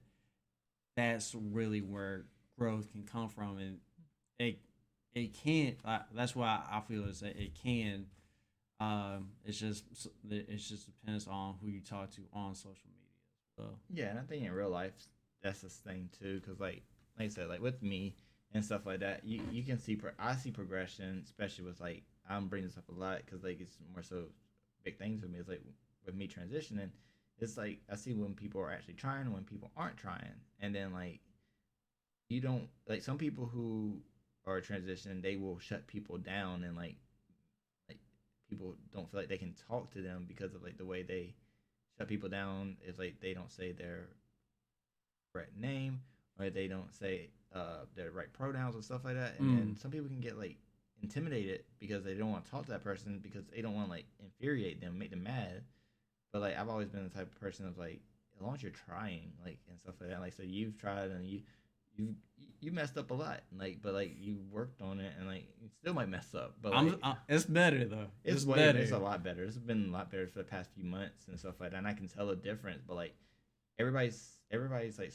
that's really where growth can come from. And it it can't. That's why I feel is that it can. It just depends on who you talk to on social media as well. Yeah, and I think in real life that's this thing too, because like I said, like with me and stuff like that, you can see I see progression, especially with like I'm bringing this up a lot because like it's more so big things for me. It's like with me transitioning, it's like I see when people are actually trying and when people aren't trying, and then like you don't like some people who are transitioning, they will shut people down and like people don't feel like they can talk to them because of like the way they shut people down is like they don't say their correct name or they don't say their right pronouns and stuff like that. And then some people can get like intimidated because they don't want to talk to that person because they don't want to like infuriate them, make them mad. But like I've always been the type of person of like as long as you're trying, like, and stuff like that. Like, so you've tried and you you messed up a lot, like, but like you worked on it, and like you still might mess up, but like It's better though. it's It's way better. it's a lot better. It's been a lot better for the past few months and stuff like that. And I can tell the difference, but like everybody's like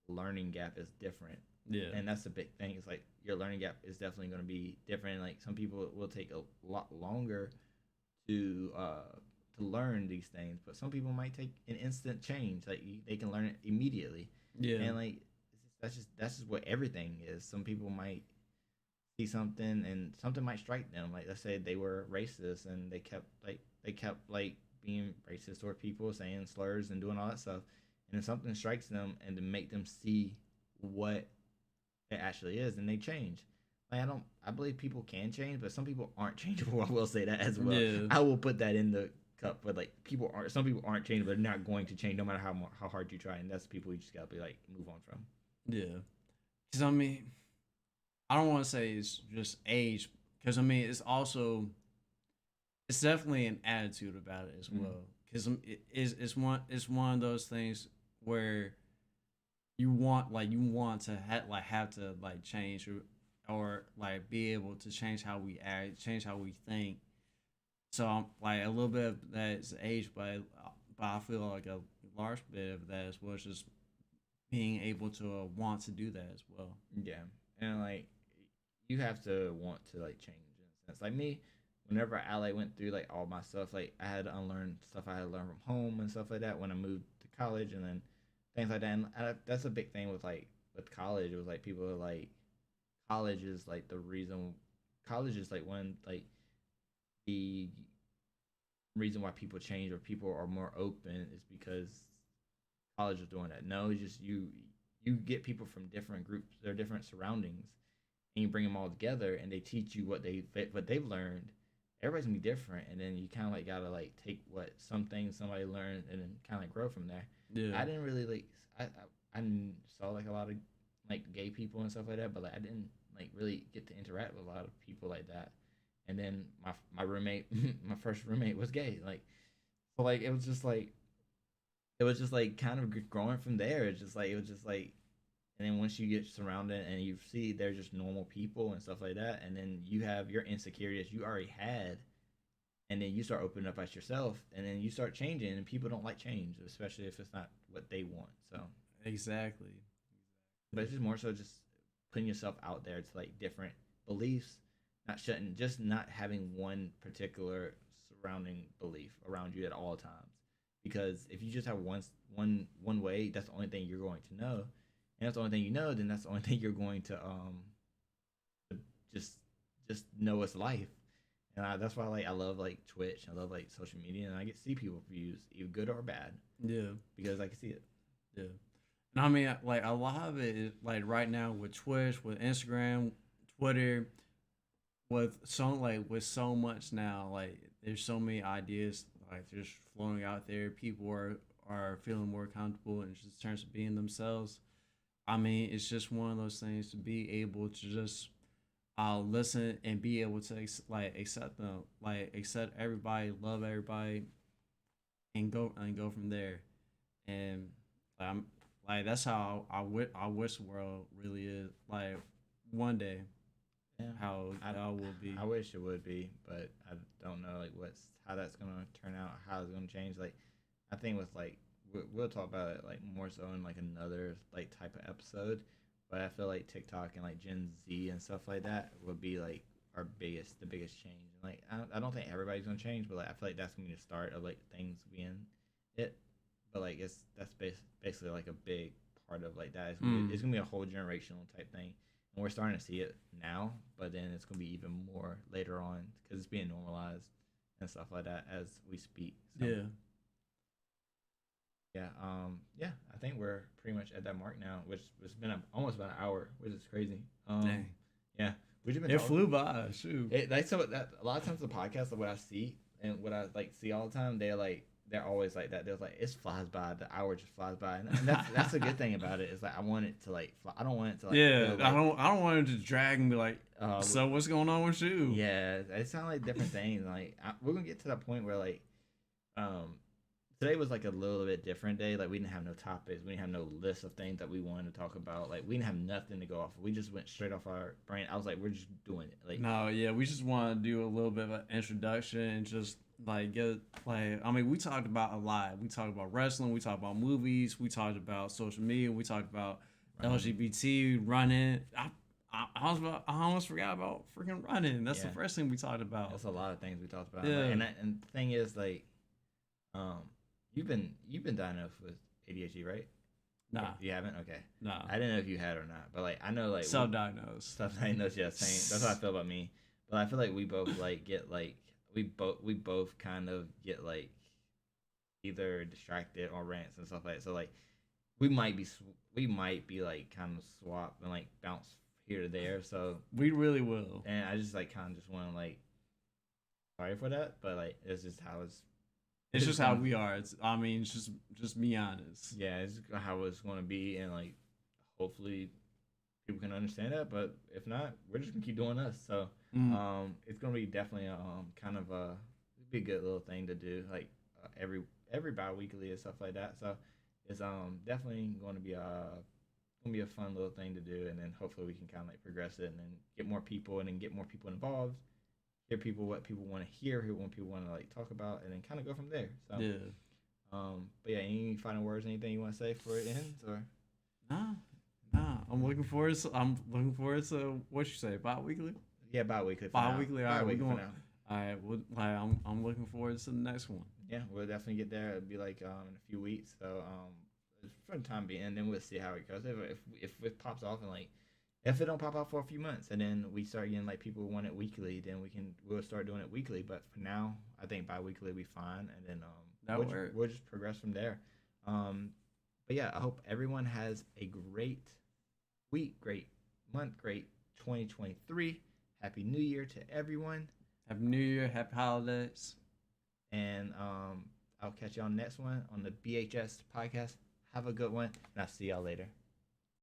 learning gap is different. Yeah. And that's the big thing. It's like your learning gap is definitely going to be different. Like some people will take a lot longer to learn these things, but some people might take an instant change. Like they can learn it immediately. Yeah. And like that's just what everything is. Some people might see something and something might strike them. Like let's say they were racist and they kept being racist toward people, saying slurs and doing all that stuff, and then something strikes them and to make them see what it actually is, and they change. Like I believe people can change, but some people aren't changeable. I will say that as well. Yeah. I will put that in the cup, but like some people aren't changeable. They're not going to change no matter how hard you try, and that's people you just gotta be like move on from. Yeah. Because I mean, I don't want to say it's just age, because I mean it's definitely an attitude about it as well. Because it's one of those things where you want to have to like change or like be able to change how we act, change how we think. So like a little bit of that is age, but I feel like a large bit of that as well is just being able to want to do that as well. Yeah, and like you have to want to like change in a sense. Like me, whenever I like went through like all my stuff, like I had to unlearn stuff I had to learn from home and stuff like that when I moved to college, and then things like that. And that's a big thing with college. It was like people are like college is like the reason. College is like one like the reason why people change or people are more open is because college is doing that. No, it's just you get people from different groups, their different surroundings, and you bring them all together, and they teach you what they've learned. Everybody's gonna be different, and then you kind of like gotta like take what some things somebody learned and then kind of like grow from there. Yeah. I didn't really like I saw like a lot of like gay people and stuff like that, but like I didn't like really get to interact with a lot of people like that. And then my roommate, my first roommate was gay. Like so like it was just like kind of growing from there. It's just like it was just like, and then once you get surrounded and you see they're just normal people and stuff like that, and then you have your insecurities you already had, and then you start opening up as yourself, and then you start changing, and people don't like change, especially if it's not what they want. So Exactly. but it's just more so just putting yourself out there to like different beliefs, not having one particular surrounding belief around you at all times. Because if you just have one way, that's the only thing you're going to know, and that's the only thing you know. Then that's the only thing you're going to just just know it's life. And that's why like I love like Twitch. I love like social media, and I get to see people's views, either good or bad, Yeah. because I can see it. Yeah. And I mean, like a lot of it is like right now with Twitch, with Instagram, Twitter, with so much now, like there's so many ideas like just flowing out there. People are feeling more comfortable in just terms of being themselves. I mean, it's just one of those things to be able to just listen and be able to accept them, like accept everybody, love everybody, and go from there. And I'm like that's how I wish the world really is like one day. Yeah, How I, that will be. I wish it would be, but I don't know like how that's gonna turn out, how it's gonna change. Like I think with like we'll talk about it like more so in like another like type of episode. But I feel like TikTok and like Gen Z and stuff like that would be like the biggest change. And like I don't think everybody's gonna change, but like I feel like that's gonna be the start of like things being it. But like that's basically like a big part of like that. It's gonna be a whole generational type thing, and we're starting to see it now. But then it's gonna be even more later on because it's being normalized and stuff like that as we speak. So, Yeah. yeah. I think we're pretty much at that mark now, which has been almost about an hour, which is crazy. Dang. Yeah, we've just been It talking. flew by. Shoot. Like so that a lot of times the podcast of what I see and what I like see all the time, they're always like that. They're like it flies by, the hour just flies by, and that's a good thing about it. It's like I want it to like fly. I don't want it to like Yeah, feel like, I don't want it to drag and be like, so what's going on with you? Yeah, it sounds like different things. Like we're gonna get to that point where like today was like a little bit different day. Like we didn't have no topics, we didn't have no list of things that we wanted to talk about. Like we didn't have nothing to go off of. We just went straight off our brain. I was like, we're just doing it. Like No, yeah, we just want to do a little bit of an introduction and just like get like I mean, we talked about a lot. We talked about wrestling, we talked about movies, we talked about social media, we talked about LGBT running. I almost forgot about freaking running. That's the yeah, first thing we talked about. that's a lot of things we talked about. Yeah. And the thing is, like, um, you've been diagnosed with ADHD, right? Nah, You haven't? Okay. nah. I didn't know if you had or not, but like I know like Self-diagnosed. self-diagnosed. Yeah, same. That's how I feel about me. But I feel like we both like get like we both kind of get like either distracted or rants and stuff like that. So like we might be like kind of swap and like bounce here to there. So We really will. and I just like kind of just want to like sorry for that, but like it's just how It's it's just just how gonna we are. It's I mean, it's just be honest. yeah, it's how it's going to be, and like hopefully people can understand that. But if not, we're just gonna keep doing us. So Mm. it's gonna be definitely kind of a it'd be a good little thing to do like every bi-weekly and stuff like that. So it's definitely going to be a fun little thing to do, and then hopefully we can kind of like progress it and then get more people and then get more people involved, hear people what people want to hear, hear what people want to like talk about, and then kind of go from there. So Yeah. but yeah, any final words, anything you want to say for it ends or Nah, nah. I'm looking forward to what you say. Bi-weekly. yeah, bi-weekly for Bi-weekly. now. All right, we're Bi-weekly for going. now. All right. Well, I'm looking forward to the next one. Yeah, we'll definitely get there. It'll be like in a few weeks. So for the time being, and then we'll see how it goes. If it pops off and like if it don't pop off for a few months, and then we start getting like people who want it weekly, then we'll start doing it weekly. But for now, I think bi-weekly will be fine, and then That works. we'll just progress from there. But yeah, I hope everyone has a great week, great month, great 2023. Happy New Year to everyone, Happy New Year. Happy holidays. and I'll catch you on the next one on the BHS podcast. Have a good one, and I'll see y'all later.